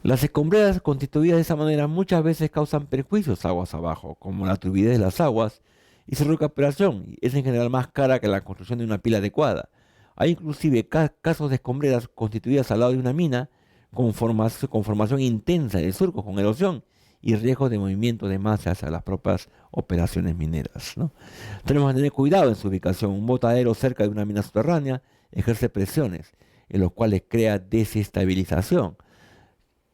Las escombreras constituidas de esa manera muchas veces causan perjuicios aguas abajo, como la turbidez de las aguas, y su recuperación es en general más cara que la construcción de una pila adecuada. Hay inclusive casos de escombreras constituidas al lado de una mina con formación intensa de surcos con erosión y riesgo de movimiento de masas a las propias operaciones mineras, ¿no? Tenemos que tener cuidado en su ubicación. Un botadero cerca de una mina subterránea ejerce presiones, en los cuales crea desestabilización,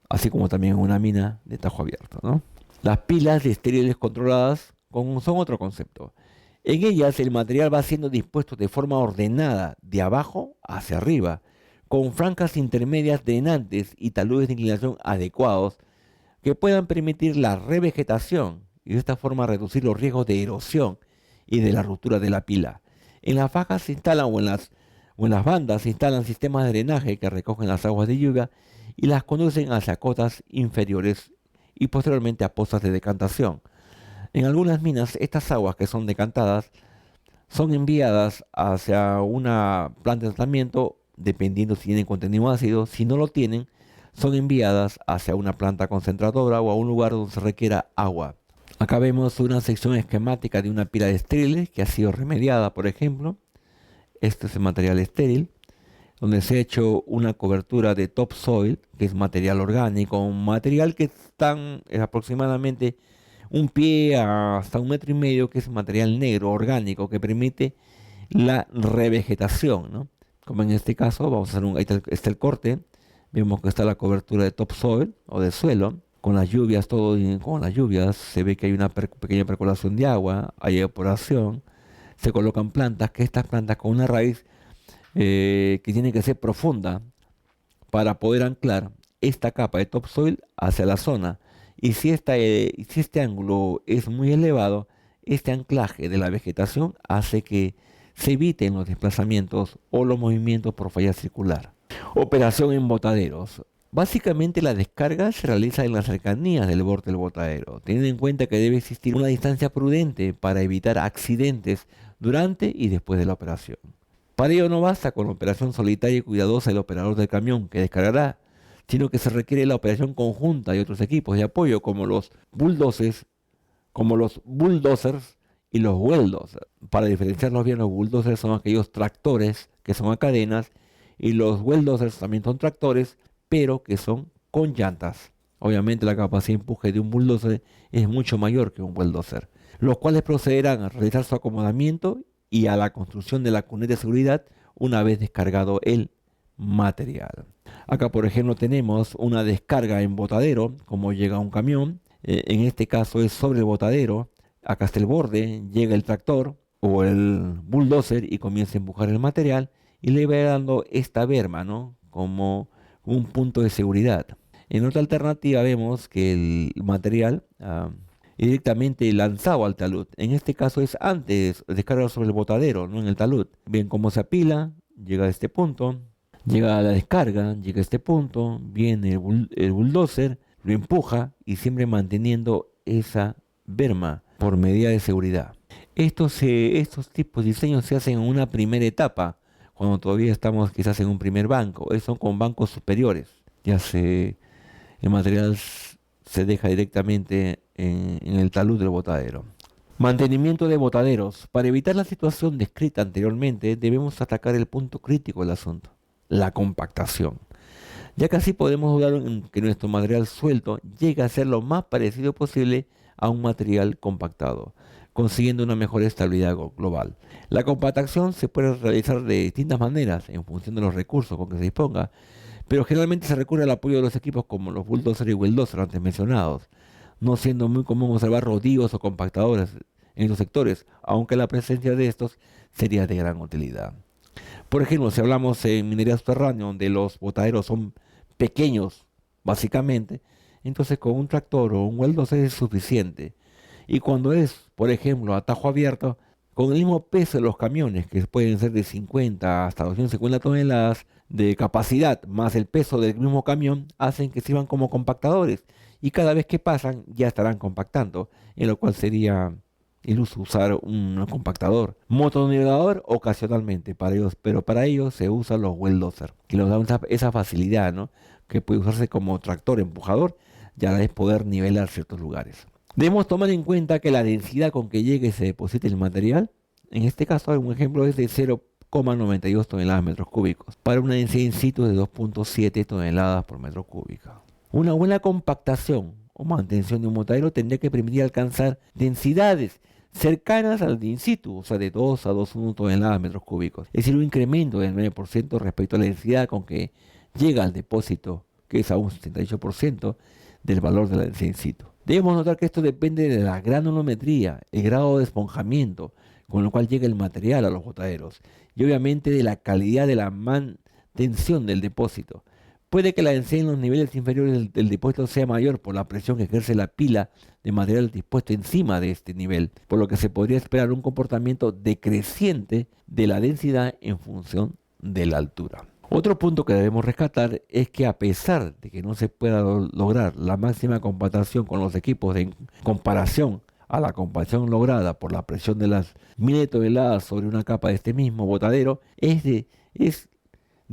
así como también en una mina de tajo abierto, ¿no? Las pilas de estériles controladas son otro concepto. En ellas el material va siendo dispuesto de forma ordenada de abajo hacia arriba, con franjas intermedias drenantes y taludes de inclinación adecuados que puedan permitir la revegetación y de esta forma reducir los riesgos de erosión y de la ruptura de la pila. En las fajas se instalan o en las bandas se instalan sistemas de drenaje que recogen las aguas de lluvia y las conducen hacia cotas inferiores y posteriormente a pozas de decantación. En algunas minas, estas aguas que son decantadas son enviadas hacia una planta de tratamiento, dependiendo si tienen contenido ácido. Si no lo tienen, son enviadas hacia una planta concentradora o a un lugar donde se requiera agua. Acá vemos una sección esquemática de una pila de estériles que ha sido remediada, por ejemplo. Este es el material estéril, donde se ha hecho una cobertura de topsoil, que es material orgánico, un material que están aproximadamente un pie hasta 1,5 metros, que es material negro orgánico que permite la revegetación, ¿no? Como en este caso, vamos a hacer ahí está el corte, vemos que está la cobertura de topsoil o de suelo, con las lluvias, con las lluvias se ve que hay una pequeña percolación de agua, hay evaporación, se colocan plantas, que estas plantas con una raíz que tiene que ser profunda para poder anclar esta capa de topsoil hacia la zona. Y si este ángulo es muy elevado, este anclaje de la vegetación hace que se eviten los desplazamientos o los movimientos por falla circular. Operación en botaderos. Básicamente la descarga se realiza en las cercanías del borde del botadero, teniendo en cuenta que debe existir una distancia prudente para evitar accidentes durante y después de la operación. Para ello no basta con la operación solitaria y cuidadosa del operador del camión que descargará, sino que se requiere la operación conjunta de otros equipos de apoyo como los bulldozers y los welldozers. Para diferenciarlos bien, los bulldozers son aquellos tractores que son a cadenas y los welldozers también son tractores, pero que son con llantas. Obviamente la capacidad de empuje de un bulldozer es mucho mayor que un bulldozer, los cuales procederán a realizar su acomodamiento y a la construcción de la cuneta de seguridad una vez descargado el material. Acá, por ejemplo, tenemos una descarga en botadero, como llega un camión. En este caso es sobre el botadero. Acá está el borde, llega el tractor o el bulldozer y comienza a empujar el material y le va dando esta berma, ¿no? Como un punto de seguridad. En otra alternativa vemos que el material es directamente lanzado al talud. En este caso es antes descargado sobre el botadero, no en el talud. Bien cómo se apila, llega a este punto, llega a la descarga, llega a este punto, viene el bulldozer, lo empuja y siempre manteniendo esa berma por medida de seguridad. Estos tipos de diseños se hacen en una primera etapa, cuando todavía estamos quizás en un primer banco. Son con bancos superiores. El material se deja directamente en el talud del botadero. Mantenimiento de botaderos. Para evitar la situación descrita anteriormente, debemos atacar el punto crítico del asunto, la compactación, ya que así podemos lograr que nuestro material suelto llegue a ser lo más parecido posible a un material compactado, consiguiendo una mejor estabilidad global. La compactación se puede realizar de distintas maneras en función de los recursos con que se disponga, pero generalmente se recurre al apoyo de los equipos como los bulldozer y welldozers antes mencionados, no siendo muy común observar rodillos o compactadores en estos sectores, aunque la presencia de estos sería de gran utilidad. Por ejemplo, si hablamos en minería subterránea, donde los botaderos son pequeños, básicamente, entonces con un tractor o un weldozer es suficiente. Y cuando es, por ejemplo, a tajo abierto, con el mismo peso de los camiones, que pueden ser de 50 hasta 250 toneladas de capacidad, más el peso del mismo camión, hacen que sirvan como compactadores. Y cada vez que pasan, ya estarán compactando, en lo cual sería iluso usar un compactador. Motonivelador ocasionalmente para ellos, pero para ellos se usan los welldozers, que les dan esa facilidad, ¿no? que puede usarse como tractor empujador y a la vez poder nivelar ciertos lugares. Debemos tomar en cuenta que la densidad con que llegue y se deposite el material, en este caso un ejemplo es de 0,92 toneladas metros cúbicos, para una densidad in situ de 2,7 toneladas por metro cúbico. Una buena compactación o mantención de un botadero tendría que permitir alcanzar densidades cercanas al de in situ, o sea, de 2 a 2,1 toneladas metros cúbicos. Es decir, un incremento del 9% respecto a la densidad con que llega al depósito, que es a un 78% del valor de la densidad in situ. Debemos notar que esto depende de la granulometría, el grado de esponjamiento con el cual llega el material a los botaderos y obviamente de la calidad de la mantención del depósito. Puede que la densidad en los niveles inferiores del depósito sea mayor por la presión que ejerce la pila de material dispuesto encima de este nivel, por lo que se podría esperar un comportamiento decreciente de la densidad en función de la altura. Otro punto que debemos rescatar es que a pesar de que no se pueda lograr la máxima compactación con los equipos en comparación a la compactación lograda por la presión de las miles de toneladas sobre una capa de este mismo botadero, es de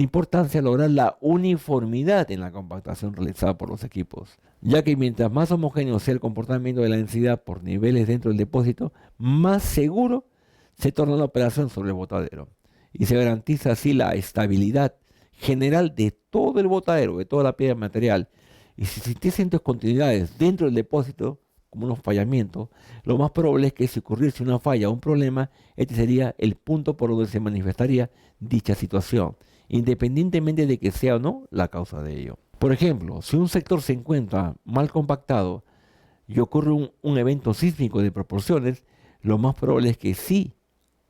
importancia lograr la uniformidad en la compactación realizada por los equipos, ya que mientras más homogéneo sea el comportamiento de la densidad por niveles dentro del depósito, más seguro se torna la operación sobre el botadero y se garantiza así la estabilidad general de todo el botadero, de toda la pieza de material. Y si existiesen discontinuidades dentro del depósito, como unos fallamientos, lo más probable es que si ocurriese una falla o un problema, este sería el punto por donde se manifestaría dicha situación, independientemente de que sea o no la causa de ello. Por ejemplo, si un sector se encuentra mal compactado y ocurre un evento sísmico de proporciones, lo más probable es que sí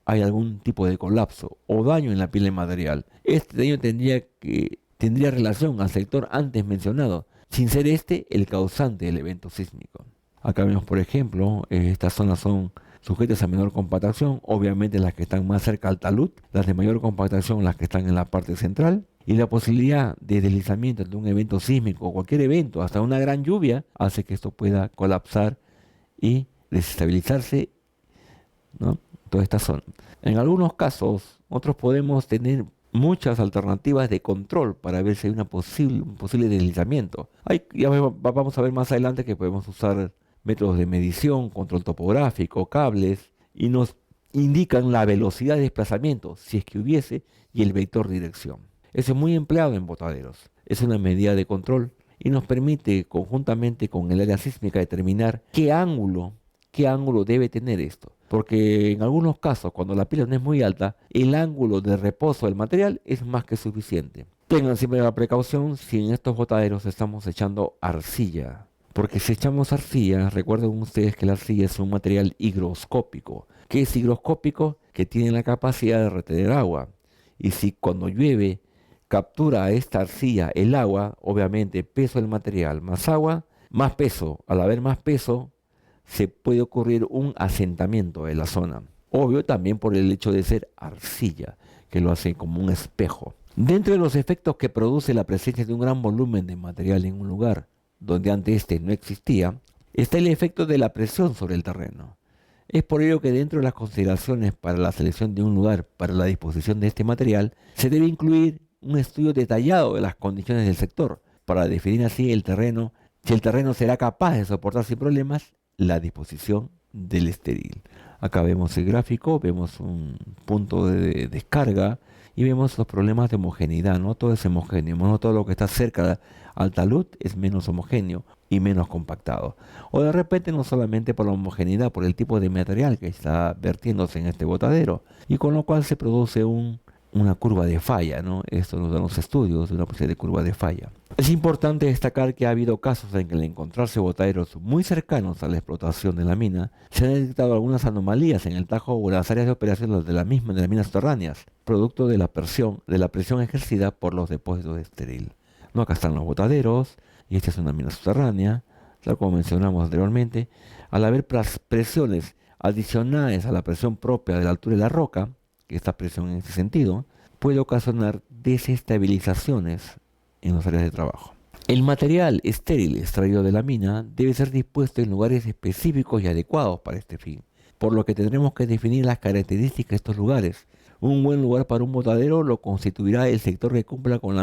hay algún tipo de colapso o daño en la pila de material. Este daño tendría relación al sector antes mencionado, sin ser este el causante del evento sísmico. Acá vemos, por ejemplo, estas zonas son sujetas a menor compactación, obviamente las que están más cerca al talud, las de mayor compactación las que están en la parte central, y la posibilidad de deslizamiento de un evento sísmico o cualquier evento, hasta una gran lluvia, hace que esto pueda colapsar y desestabilizarse, ¿no? Toda esta zona. En algunos casos, nosotros podemos tener muchas alternativas de control para ver si hay un posible deslizamiento. Vamos a ver más adelante que podemos usar métodos de medición, control topográfico, cables, y nos indican la velocidad de desplazamiento, si es que hubiese, y el vector de dirección. Eso es muy empleado en botaderos. Es una medida de control y nos permite, conjuntamente con el área sísmica, determinar qué ángulo debe tener esto. Porque en algunos casos, cuando la pila no es muy alta, el ángulo de reposo del material es más que suficiente. Tengan siempre la precaución si en estos botaderos estamos echando arcilla. Porque si echamos arcilla, recuerden ustedes que la arcilla es un material higroscópico. ¿Qué es higroscópico? Que tiene la capacidad de retener agua. Y si cuando llueve captura a esta arcilla el agua, obviamente peso del material más agua, más peso. Al haber más peso, se puede ocurrir un asentamiento de la zona. Obvio también por el hecho de ser arcilla, que lo hace como un espejo. Dentro de los efectos que produce la presencia de un gran volumen de material en un lugar, donde antes este no existía, está el efecto de la presión sobre el terreno. Es por ello que dentro de las consideraciones para la selección de un lugar para la disposición de este material, se debe incluir un estudio detallado de las condiciones del sector, para definir así el terreno, si el terreno será capaz de soportar sin problemas la disposición del estéril. Acá vemos el gráfico, vemos un punto de descarga y vemos los problemas de homogeneidad. No todo es homogéneo, no todo lo que está cerca al talud es menos homogéneo y menos compactado. O de repente no solamente por la homogeneidad, por el tipo de material que está vertiéndose en este botadero, y con lo cual se produce una curva de falla, ¿no? Esto nos dan los estudios de una posible de curva de falla. Es importante destacar que ha habido casos en que al encontrarse botaderos muy cercanos a la explotación de la mina, se han detectado algunas anomalías en el tajo o las áreas de operación de las minas subterráneas, producto de la presión ejercida por los depósitos de estéril. ¿No? Acá están los botaderos, y esta es una mina subterránea, tal como mencionamos anteriormente. Al haber presiones adicionales a la presión propia de la altura de la roca, que esta presión en este sentido, puede ocasionar desestabilizaciones en las áreas de trabajo. El material estéril extraído de la mina debe ser dispuesto en lugares específicos y adecuados para este fin, por lo que tendremos que definir las características de estos lugares. Un buen lugar para un botadero lo constituirá el sector que cumpla con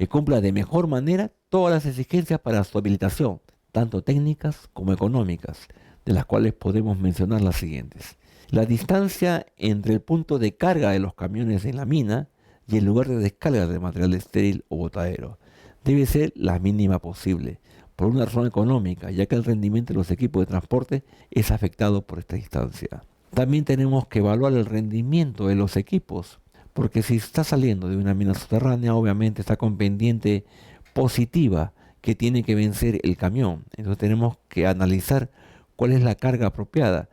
que cumpla de mejor manera todas las exigencias para su habilitación, tanto técnicas como económicas, de las cuales podemos mencionar las siguientes. La distancia entre el punto de carga de los camiones en la mina y el lugar de descarga de material estéril o botadero debe ser la mínima posible, por una razón económica, ya que el rendimiento de los equipos de transporte es afectado por esta distancia. También tenemos que evaluar el rendimiento de los equipos, porque si está saliendo de una mina subterránea, obviamente está con pendiente positiva que tiene que vencer el camión. Entonces tenemos que analizar cuál es la carga apropiada.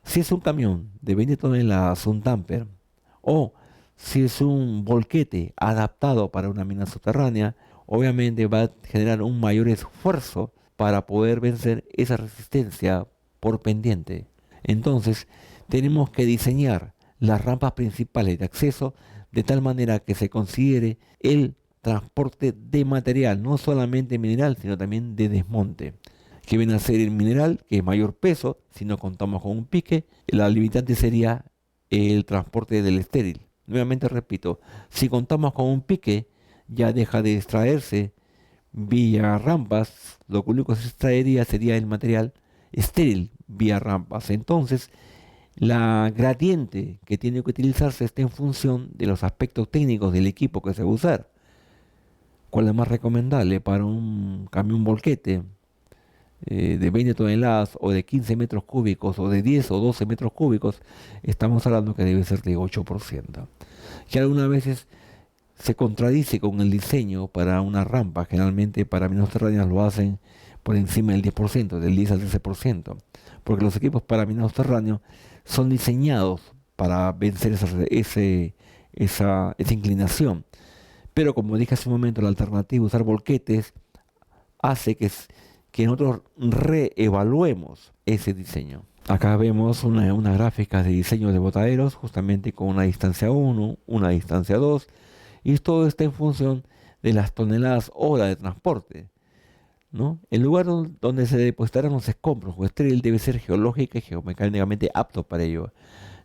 Si es un camión de 20 toneladas, un dumper, o si es un volquete adaptado para una mina subterránea, obviamente va a generar un mayor esfuerzo para poder vencer esa resistencia por pendiente. Entonces, tenemos que diseñar las rampas principales de acceso de tal manera que se considere el transporte de material, no solamente mineral, sino también de desmonte, que viene a ser el mineral, que es mayor peso, si no contamos con un pique. La limitante sería el transporte del estéril. Nuevamente repito, si contamos con un pique, ya deja de extraerse vía rampas, lo único que se extraería sería el material estéril vía rampas. Entonces, la gradiente que tiene que utilizarse está en función de los aspectos técnicos del equipo que se va a usar. ¿Cuál es más recomendable para un camión volquete de 20 toneladas o de 15 metros cúbicos o de 10 o 12 metros cúbicos? Estamos hablando que debe ser de 8%. Que algunas veces se contradice con el diseño para una rampa. Generalmente para minas subterráneas lo hacen por encima del 10%, del 10 al 13%, porque los equipos para minas subterráneos son diseñados para vencer esa inclinación. Pero como dije hace un momento, la alternativa de usar volquetes hace que nosotros reevaluemos ese diseño. Acá vemos una gráfica de diseño de botaderos, justamente con una distancia 1, una distancia 2, y todo está en función de las toneladas hora de transporte, ¿no? El lugar donde se depositarán los escombros o estéril debe ser geológica y geomecánicamente apto para ello,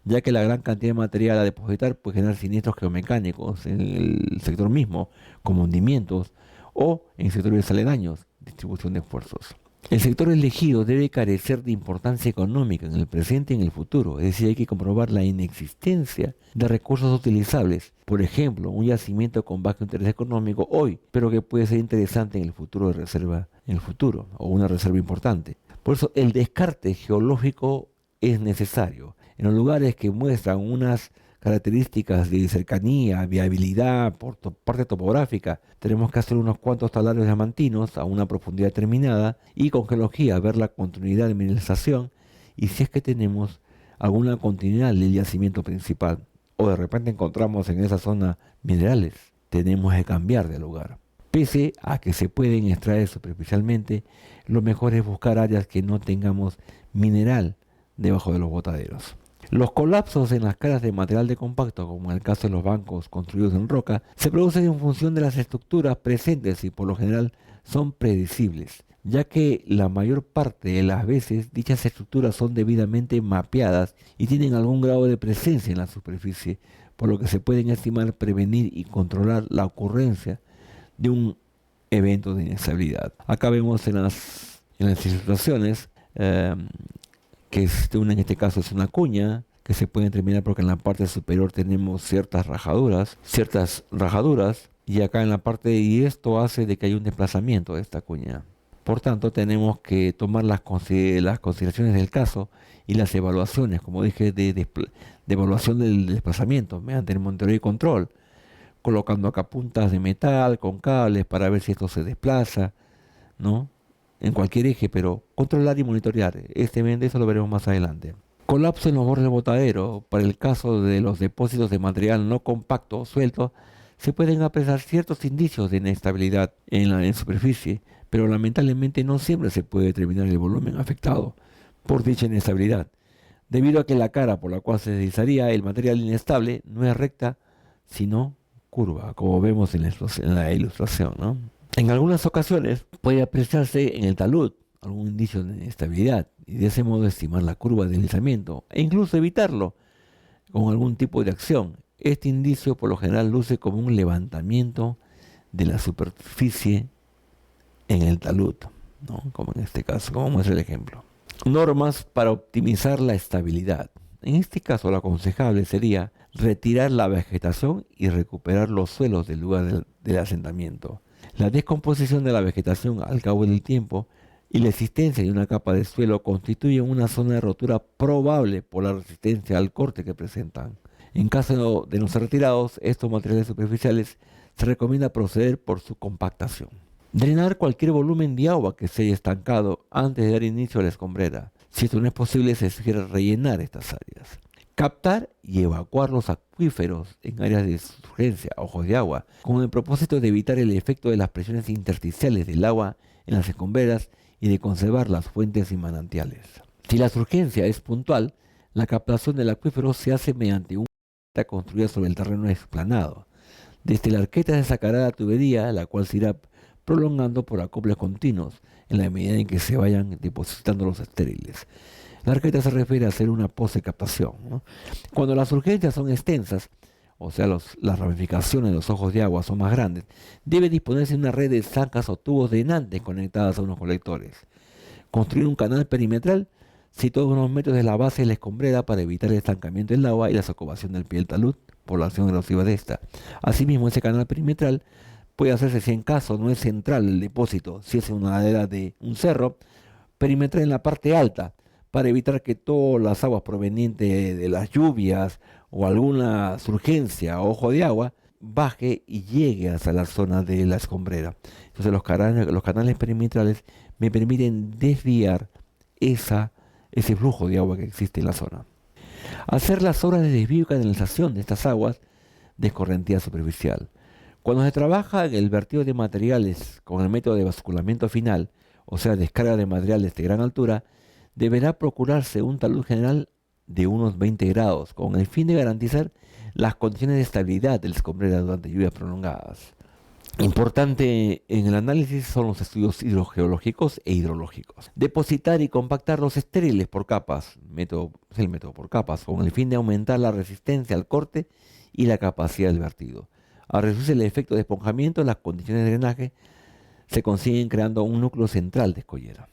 ya que la gran cantidad de material a depositar puede generar siniestros geomecánicos en el sector mismo, como hundimientos, o en sectores aledaños, distribución de esfuerzos. El sector elegido debe carecer de importancia económica en el presente y en el futuro, es decir, hay que comprobar la inexistencia de recursos utilizables. Por ejemplo, un yacimiento con bajo interés económico hoy, pero que puede ser interesante en el futuro de reserva, en el futuro, o una reserva importante. Por eso el descarte geológico es necesario. En los lugares que muestran unas características de cercanía, viabilidad, por parte topográfica, tenemos que hacer unos cuantos talarios diamantinos a una profundidad determinada y con geología ver la continuidad de mineralización y si es que tenemos alguna continuidad del yacimiento principal o de repente encontramos en esa zona minerales, tenemos que cambiar de lugar. Pese a que se pueden extraer superficialmente, lo mejor es buscar áreas que no tengamos mineral debajo de los botaderos. Los colapsos en las caras de material de compacto, como en el caso de los bancos construidos en roca, se producen en función de las estructuras presentes y por lo general son predecibles, ya que la mayor parte de las veces dichas estructuras son debidamente mapeadas y tienen algún grado de presencia en la superficie, por lo que se pueden estimar, prevenir y controlar la ocurrencia de un evento de inestabilidad. Acá vemos en las ilustraciones que una en este caso es una cuña que se puede terminar porque en la parte superior tenemos ciertas rajaduras, y acá en la parte y esto hace de que haya un desplazamiento de esta cuña. Por tanto, tenemos que tomar las consideraciones del caso y las evaluaciones, como dije, de evaluación del desplazamiento mediante el monitoreo y control, colocando acá puntas de metal con cables para ver si esto se desplaza, ¿no? En cualquier eje, pero controlar y monitorear. Eso lo veremos más adelante. Colapso en los bordes del botadero. Para el caso de los depósitos de material no compacto o suelto, se pueden apreciar ciertos indicios de inestabilidad en la superficie, pero lamentablemente no siempre se puede determinar el volumen afectado por dicha inestabilidad, debido a que la cara por la cual se deslizaría el material inestable no es recta, sino curva, como vemos en la ilustración, ¿no? En algunas ocasiones puede apreciarse en el talud algún indicio de inestabilidad y de ese modo estimar la curva de deslizamiento e incluso evitarlo con algún tipo de acción. Este indicio por lo general luce como un levantamiento de la superficie en el talud, ¿no? Como en este caso, como muestra el ejemplo. Normas para optimizar la estabilidad. En este caso, lo aconsejable sería retirar la vegetación y recuperar los suelos del lugar del asentamiento. La descomposición de la vegetación al cabo del tiempo y la existencia de una capa de suelo constituyen una zona de rotura probable por la resistencia al corte que presentan. En caso de no ser retirados, estos materiales superficiales se recomienda proceder por su compactación. Drenar cualquier volumen de agua que se haya estancado antes de dar inicio a la escombrera. Si esto no es posible, se sugiere rellenar estas áreas. Captar y evacuar los acuíferos en áreas de surgencia, ojos de agua, con el propósito de evitar el efecto de las presiones intersticiales del agua en las escombreras y de conservar las fuentes y manantiales. Si la surgencia es puntual, la captación del acuífero se hace mediante una arqueta construida sobre el terreno explanado. Desde la arqueta se sacará la tubería, la cual se irá prolongando por acoples continuos, en la medida en que se vayan depositando los estériles. La arqueta se refiere a hacer una pose captación, ¿no? Cuando las urgencias son extensas, o sea, las ramificaciones de los ojos de agua son más grandes, debe disponerse de una red de zanjas o tubos drenantes conectadas a unos colectores. Construir un canal perimetral situado a unos metros de la base de la escombrera para evitar el estancamiento del agua y la socovación del pie del talud por la acción erosiva de esta. Asimismo, ese canal perimetral puede hacerse si en caso no es central el depósito, si es una ladera de un cerro, perimetral en la parte alta, para evitar que todas las aguas provenientes de las lluvias o alguna surgencia o ojo de agua baje y llegue hasta la zona de la escombrera. Entonces los canales perimetrales me permiten desviar ese flujo de agua que existe en la zona. Hacer las obras de desvío y canalización de estas aguas de escorrentía superficial. Cuando se trabaja en el vertido de materiales con el método de basculamiento final, o sea, descarga de materiales de gran altura, deberá procurarse un talud general de unos 20 grados, con el fin de garantizar las condiciones de estabilidad de la escombrera durante lluvias prolongadas. Importante en el análisis son los estudios hidrogeológicos e hidrológicos. Depositar y compactar los estériles por capas, es el método por capas, con el fin de aumentar la resistencia al corte y la capacidad del vertido. Al reducirse el efecto de esponjamiento, las condiciones de drenaje se consiguen creando un núcleo central de escollera.